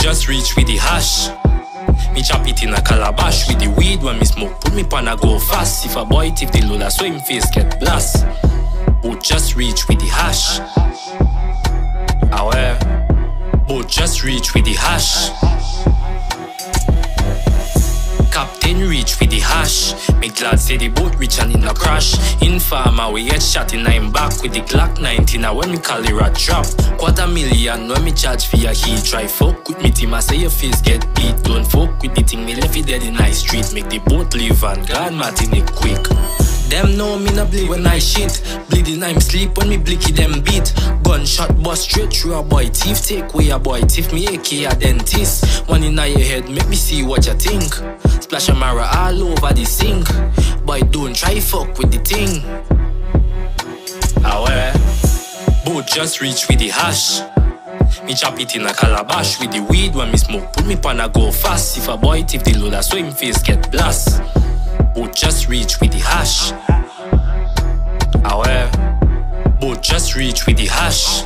just reach with the hash. Me chop it in a calabash with the weed when me smoke. Put me pan a go fast. If a boy tip the lola so him face get blast. Both just reach with the hash. Aware. Both just reach with the hash. Captain reach with the hash. Me glad say the boat reach and in a crash. Informer we get shot in I'm back with the Glock 19. When me call the rat trap. $250,000 when me charge for your heat. Try fuck with me team I say your face get beat. Don't fuck with the thing me left it dead in the street. Make the boat leave and glad Martin it quick. Them know me no bleed when I shit. Bleeding I'm sleep when me blicky them beat. Gunshot bust straight through a boy teeth. Take away a boy teeth, me AK a dentist. One in your head make me see what you think. Splash a Mara all over the sink. Boy don't try fuck with the thing. Aware. Boat just reach with the hash. Me chop it in a calabash with the weed when me smoke. Put me pan a go fast. If a boy tip the loader so him face get blast. Both just reach with the hash. Aware. Both just reach with the hash.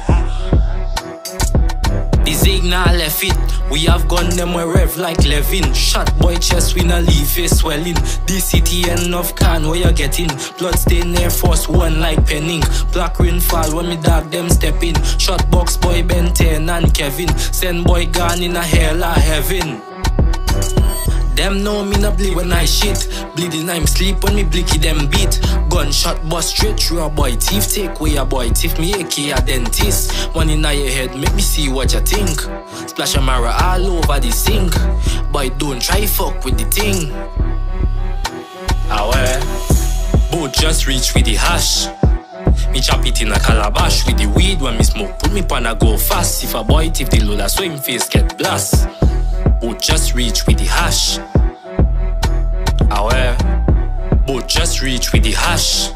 The signal left it. We have gun them we rev like Levin. Shot boy chest we no leave face swelling. DCTN of can where you getting. Blood stain Air Force One like penning. Black rain fall when me dog them step in. Shot box boy Ben 10 and Kevin. Send boy gone in a hell of heaven. Them know me no bleed when I shit. Bleeding I'm sleep when me blicky them beat. Gunshot bust straight through a boy teeth. Take away a boy teeth, me AK a dentist. One in your head make me see what you think. Splash a Mara all over the sink. Boy don't try fuck with the thing. Aware. Both just reach with the hash. Me chop it in a calabash with the weed when me smoke. Put me pan a go fast. If a boy tip the loader so him face get blast. Both just reach with the hash. Aware. Both just reach with the hash.